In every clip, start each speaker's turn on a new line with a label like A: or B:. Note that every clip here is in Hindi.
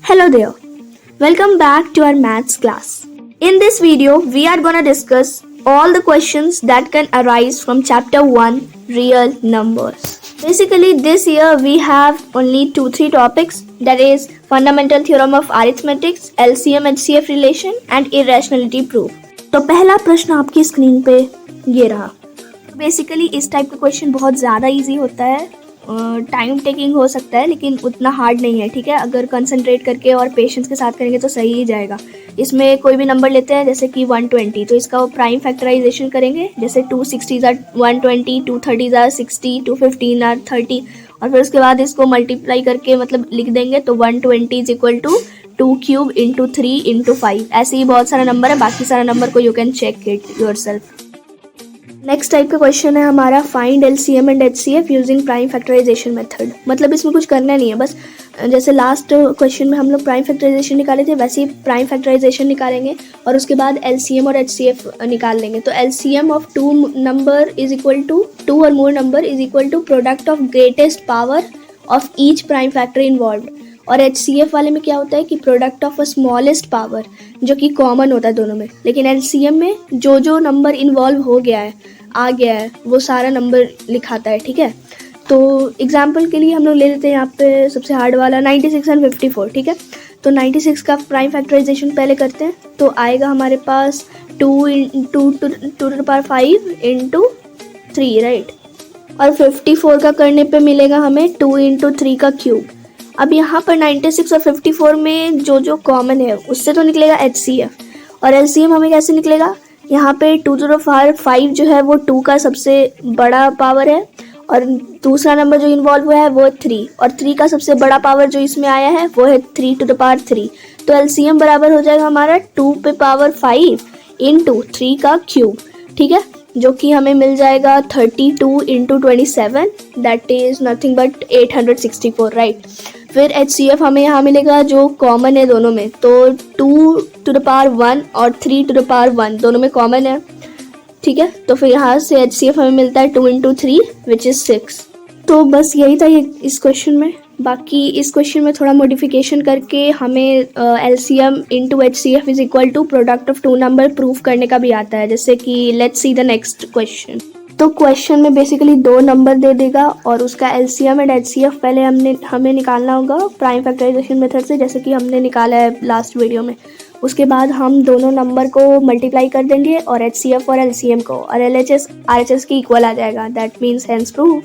A: Hello there. Welcome back to our maths class. In this video, we are going to discuss all the questions that can arise from chapter 1 real numbers. Basically, this year we have only 2-3 topics, that is fundamental theorem of arithmetics, LCM HCF relation and irrationality proof. तो पहला प्रश्न आपकी स्क्रीन पे ये रहा. बेसिकली इस टाइप का क्वेश्चन बहुत ज़्यादा इजी होता है, टाइम टेकिंग हो सकता है लेकिन उतना हार्ड नहीं है. ठीक है, अगर कंसंट्रेट करके और पेशेंस के साथ करेंगे तो सही ही जाएगा. इसमें कोई भी नंबर लेते हैं जैसे कि 120, तो इसका प्राइम फैक्टराइजेशन करेंगे. जैसे 2 60s are 120, 2 30s are 60, 2 15 are 30 और फिर उसके बाद इसको मल्टीप्लाई करके मतलब लिख देंगे तो 120 is equal to 2 cube into 3 into 5. ऐसे ही बहुत सारा नंबर है, बाकी सारा नंबर को you can check it yourself. Next type का क्वेश्चन है हमारा find LCM and HCF using prime factorisation method. मतलब इसमें कुछ करना नहीं है, बस जैसे लास्ट क्वेश्चन में हम लोग प्राइम फैक्टराइजेशन निकाले थे वैसे ही प्राइम फैक्टराइजेशन निकालेंगे और उसके बाद एलसीएम और एचसीएफ निकाल लेंगे. तो LCM of two number is equal to 2 और more number is equal to product of greatest power of each prime factor involved. और एचसीएफ वाले में क्या होता है कि product of a smallest power, जो कि कॉमन होता है दोनों में. लेकिन एलसीएम में जो नंबर इन्वॉल्व हो गया है, आ गया है, वो सारा नंबर लिखाता है. ठीक है, तो एग्जांपल के लिए हम लोग ले लेते हैं यहाँ पे सबसे हार्ड वाला 96 एंड 54. ठीक है, तो 96 का प्राइम फैक्टराइजेशन पहले करते हैं तो आएगा हमारे पास 2 two to the power 5 into 3, right. और 54 का करने पे मिलेगा हमें 2 इंटू 3 का क्यूब. अब यहाँ पर 96 और 54 में जो कॉमन है उससे तो निकलेगा एचसीएफ. और एलसीएम हमें कैसे निकलेगा, यहाँ पे 2 to the power 5 जो है वो 2 का सबसे बड़ा पावर है और दूसरा नंबर जो इन्वॉल्व हुआ है वो 3 और 3 का सबसे बड़ा पावर जो इसमें आया है वो है 3 to the power 3. तो एलसीएम बराबर हो जाएगा हमारा 2 पे पावर 5 इंटू 3 का क्यूब. ठीक है, जो कि हमें मिल जाएगा 32 into 27, that is nothing but 864, right. फिर एचसीएफ हमें यहाँ मिलेगा जो कॉमन है दोनों में, तो 2 to the power 1 और 3 to the power 1 दोनों में कॉमन है. ठीक है, तो फिर यहाँ से एचसीएफ हमें मिलता है 2 इंटू 3 विच इज़ 6. तो बस यही था ये इस क्वेश्चन में. बाकी इस क्वेश्चन में थोड़ा मॉडिफिकेशन करके हमें LCM into HCF is equal to product of two number proof करने का भी आता है. जैसे कि let's see the next question. तो क्वेश्चन में बेसिकली 2 नंबर दे देगा और उसका एलसीएम एंड एचसीएफ पहले हमें निकालना होगा प्राइम फैक्टराइजेशन मेथड से, जैसे कि हमने निकाला है लास्ट वीडियो में. उसके बाद हम दोनों नंबर को मल्टीप्लाई कर देंगे और एचसीएफ और एलसीएम को, और एलएचएस आरएचएस की इक्वल आ जाएगा. That means hence proof.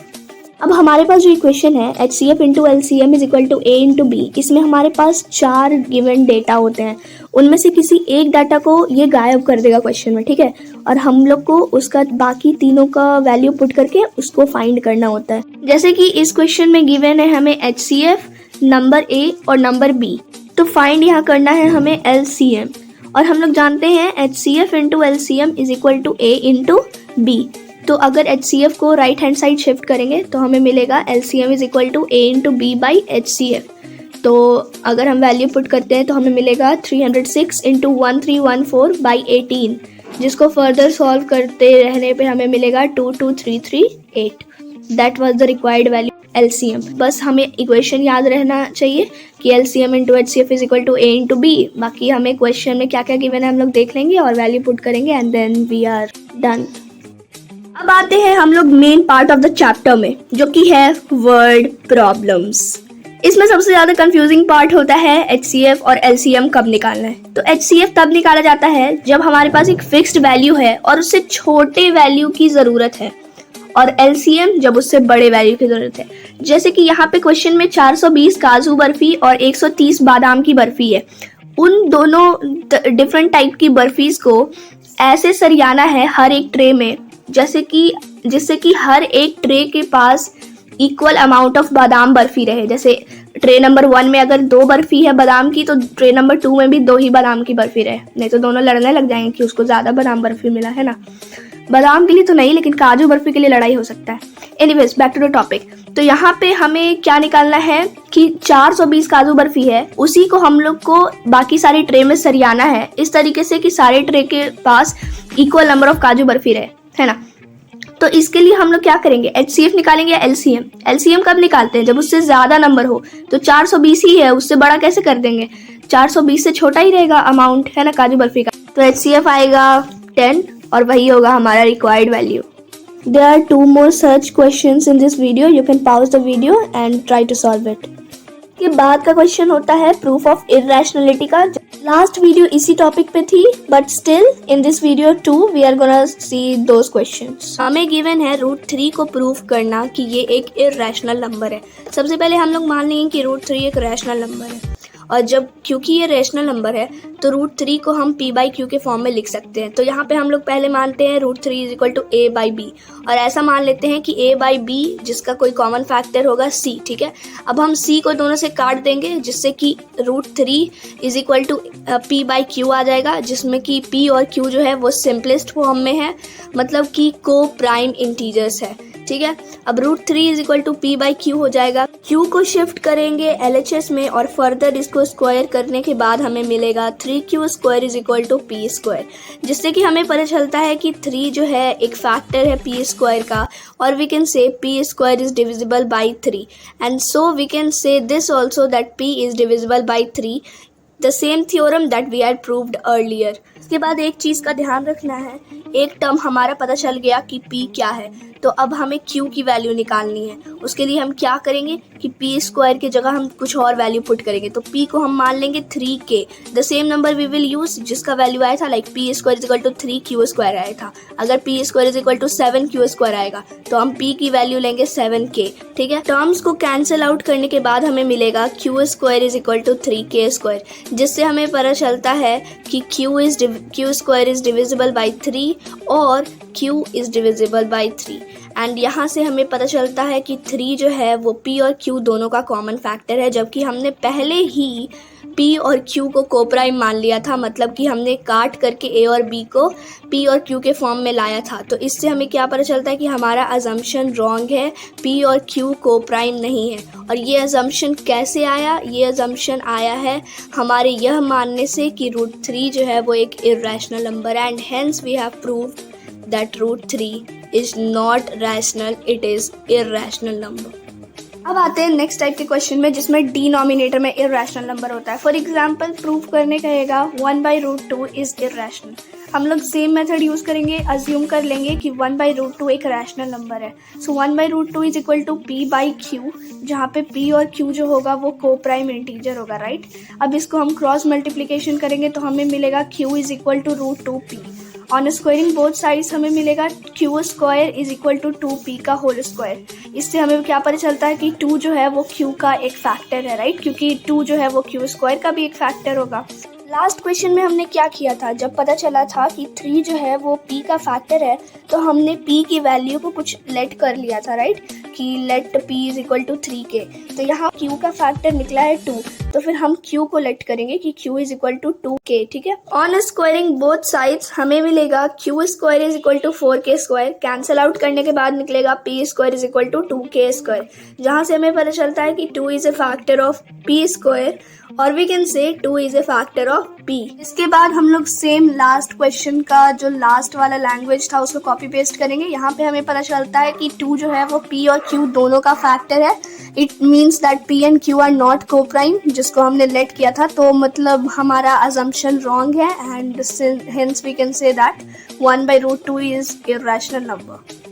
A: अब हमारे पास जो इक्वेशन है HCF into LCM is equal to A into B, इसमें हमारे पास 4 गिवन डेटा होते हैं. उनमें से किसी एक डाटा को ये गायब कर देगा क्वेश्चन में. ठीक है, और हम लोग को उसका बाकी तीनों का वैल्यू पुट करके उसको फाइंड करना होता है. जैसे कि इस क्वेश्चन में गिवन है हमें एचसीएफ, नंबर ए और नंबर बी. तो फाइंड यहाँ करना है हमें एलसीएम, और हम लोग जानते हैं HCF into LCM is equal to A into B. तो अगर एचसीएफ को राइट हैंड साइड शिफ्ट करेंगे तो हमें मिलेगा LCM is equal to A into B by HCF. तो अगर हम वैल्यू पुट करते हैं तो हमें मिलेगा 306 इंटू 1314 बाई 18, जिसको फर्दर सॉल्व करते रहने पे हमें मिलेगा 22338. That was the required value LCM. बस हमें इक्वेशन याद रहना चाहिए कि LCM into HCF is equal to A into B. बाकी हमें क्वेश्चन में क्या क्या गिवन है हम लोग देख लेंगे और वैल्यू पुट करेंगे and then we are done. अब आते हैं हम लोग main part of the chapter में, जो कि है वर्ड प्रॉब्लम्स. इसमें सबसे ज्यादा कंफ्यूजिंग पार्ट होता है एचसीएफ और एलसीएम कब निकालना है. तो एचसीएफ तब निकाला जाता है जब हमारे पास एक फिक्स्ड वैल्यू है और उससे छोटे वैल्यू की जरूरत है, और एलसीएम जब उससे बड़े वैल्यू की जरूरत है. जैसे कि यहाँ पे क्वेश्चन में 420 काजू बर्फी और 130 बादाम की बर्फी है. उन दोनों डिफरेंट टाइप की बर्फीज को ऐसे सरियाना है हर एक ट्रे में, जिससे कि हर एक ट्रे के पास इक्वल अमाउंट ऑफ बादाम बर्फी रहे. जैसे ट्रे नंबर 1 में अगर 2 बर्फी है बादाम की, तो ट्रे नंबर 2 में भी 2 ही बादाम की बर्फी रहे, नहीं तो दोनों लड़ने लग जाएंगे कि उसको ज़्यादा बादाम बर्फी मिला है ना. बादाम के लिए तो नहीं, लेकिन काजू बर्फी के लिए लड़ाई हो सकता है. Anyways, back to the topic. तो यहाँ पे हमें क्या निकालना है कि 420 काजू बर्फी है, उसी को हम लोग को बाकी सारे ट्रे में सरियाना है इस तरीके से कि सारे ट्रे के पास इक्वल नंबर ऑफ काजू बर्फी रहे, है ना. तो इसके लिए हम लोग क्या करेंगे, HCF निकालेंगे या LCM। LCM कब निकालते हैं, जब उससे ज़्यादा नंबर हो। तो 420 ही है, उससे बड़ा कैसे कर देंगे, 420 से छोटा ही रहेगा अमाउंट, है ना, काजू बर्फी का। तो HCF आएगा 10 और वही होगा हमारा required value. There are 2 more such questions in this video. You can pause the video and try to solve it. के बाद का क्वेश्चन होता है प्रूफ ऑफ इररेशनलिटी का। लास्ट वीडियो इसी टॉपिक पे थी, but still in this video too we are gonna see those questions. हमें गिवन है √3 को प्रूफ करना कि ये एक इररेशनल नंबर है। सबसे पहले हम लोग मान लेंगे कि √3 एक रैशनल नंबर है, और जब क्योंकि ये रैशनल नंबर है तो √3 को हम p/q के फॉर्म में लिख सकते हैं। तो यहाँ पे हम लोग पहले मानते हैं √3 = a/b, और ऐसा मान लेते हैं कि a/b जिसका कोई कॉमन फैक्टर होगा c, ठीक है। अब हम c को दोनों से काट देंगे, जिससे कि √3 = p/q आ जाएगा, जिसमें कि p और q जो है वो सिंपलेस्ट फॉर्म में है, मतलब कि को प्राइम इंटीजर्स है, ठीक है। अब √3 = p/q हो जाएगा। q को शिफ्ट करेंगे LHS में और फर्दर इसको स्क्वायर करने के बाद हमें मिलेगा 3q² = p², जिससे कि हमें पता चलता है कि 3 जो है एक फैक्टर है p² का, और वी कैन से p² is divisible by 3, and so we can say this also that p is divisible by 3, the same theorem that we had proved earlier. इसके बाद एक चीज़ का ध्यान रखना है, एक टर्म हमारा पता चल गया कि p क्या है, तो अब हमें q की वैल्यू निकालनी है। उसके लिए हम क्या करेंगे कि p² की जगह हम कुछ और वैल्यू पुट करेंगे। तो p को हम मान लेंगे 3k, the same number we will use जिसका वैल्यू आया था, लाइक p² = 3q² आया था। अगर p² = 7q² आएगा तो हम p की वैल्यू लेंगे 7k, ठीक है। टर्म्स को कैंसिल आउट करने के बाद हमें मिलेगा q² = 3k², जिससे हमें पता चलता है कि q² is divisible by 3 और q is divisible by 3, and यहाँ से हमें पता चलता है कि 3 जो है वो p और q दोनों का कॉमन फैक्टर है, जबकि हमने पहले ही p और q को कोप्राइम मान लिया था, मतलब कि हमने काट करके a और b को p और q के फॉर्म में लाया था। तो इससे हमें क्या पता चलता है कि हमारा अजम्पशन रॉन्ग है, p और q कोप्राइम नहीं है। और ये अजम्पशन कैसे आया, ये अजम्पशन आया है हमारे यह मानने से कि √3 जो है वो एक इररेशनल नंबर है, and hence we have proved that √3 is not rational, it is irrational number. अब आते हैं नेक्स्ट टाइप के क्वेश्चन में, जिसमें डिनोमिनेटर में इररेशनल नंबर होता है। फॉर एग्जांपल प्रूफ करने कहेगा 1/√2 इज इररेशनल। हम लोग सेम मेथड यूज करेंगे, अज्यूम कर लेंगे कि 1/√2 एक रैशनल नंबर है। सो 1/√2 इज इक्वल टू p/q, जहाँ पे p और q जो होगा वो को प्राइम इंटीजर होगा, राइट। अब इसको हम क्रॉस मल्टीप्लीकेशन करेंगे तो हमें मिलेगा q is equal to √2p। On squaring both sides हमें मिलेगा q² is equal to 2p का होल स्क्वायर। इससे हमें क्या पता चलता है कि 2 जो है वो q का एक फैक्टर है, राइट, क्योंकि 2 जो है वो q² का भी एक फैक्टर होगा। लास्ट क्वेश्चन में हमने क्या किया था, जब पता चला था कि 3 जो है वो p का फैक्टर है, तो हमने p की वैल्यू को कुछ लेट कर लिया था, राइट, कि let p is equal to 3k। तो यहाँ q का फैक्टर निकला है 2, तो फिर हम q को लेट करेंगे कि q is equal to 2k, ठीक है। ऑन स्क्वायरिंग बोथ साइड्स हमें मिलेगा q² is equal to 4k², cancel out करने के बाद निकलेगा p² is equal to 2k², जहाँ से हमें पता चलता है कि 2 is a factor of p², और we can say 2 is a factor of p। इसके बाद हम लोग सेम लास्ट क्वेश्चन का जो लास्ट वाला लैंग्वेज था उसको कॉपी पेस्ट करेंगे। यहाँ पे हमें पता चलता है कि 2 जो है वो p और q दोनों का फैक्टर है। It means that p and q are not coprime, जिसको हमने लेट किया था, तो मतलब हमारा अजम्पशन रॉन्ग है, and hence we can say that 1/√2 is irrational number.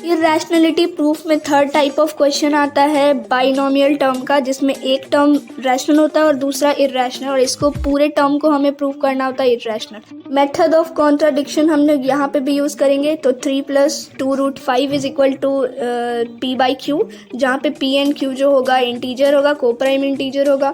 A: Irrationality proof में थर्ड टाइप ऑफ क्वेश्चन आता है बाइनोमियल टर्म का, जिसमें एक टर्म रैशनल होता है और दूसरा इररेशनल, और इसको पूरे टर्म को हमें प्रूव करना होता है इररेशनल। मेथड ऑफ कॉन्ट्राडिक्शन हम लोग यहाँ पे भी यूज करेंगे। तो 3 + 2√5 इज इक्वल टू p/q, जहाँ पे p एंड q जो होगा इंटीजर होगा, कोप्राइम इंटीजर होगा।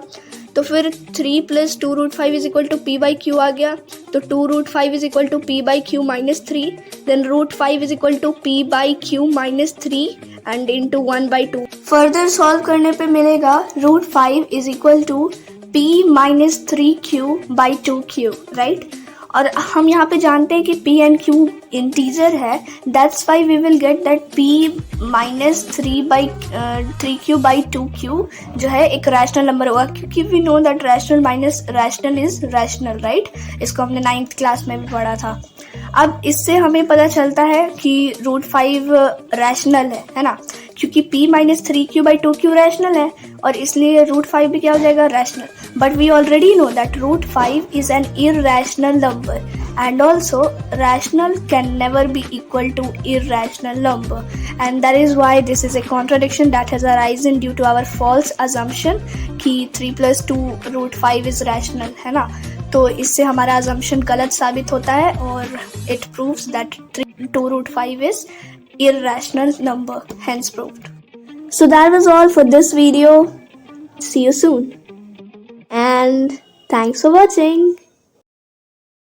A: तो फिर 3 + 2√5 इज इक्वल टू p/q आ गया, तो 2√5 is equal to p/q - 3, then √5 is equal to p/q - 3 and into 1/2। Further solve करने पे मिलेगा √5 is equal to p - 3q/2q, right. और हम यहाँ पे जानते हैं कि p एंड q इंटीजर है, that's why we will get that p - 3q/2q जो है एक रैशनल नंबर होगा, क्योंकि we know that rational minus rational is rational, right. इसको हमने 9th क्लास में भी पढ़ा था। अब इससे हमें पता चलता है कि रूट 5 रैशनल है ना, क्योंकि p minus 3q by 2q rational है और इसलिए रूट 5 भी क्या हो जाएगा, rational. But we already know that root 5 is an irrational number and also rational can never be equal to irrational number, and that is why this is a contradiction that has arisen due to our false assumption कि 3 plus 2 root 5 is rational, है ना. तो इससे हमारा assumption गलत साबित होता है और it proves that 2 root 5 is irrational number, hence proved. So that was all for this video. See you soon and thanks for watching.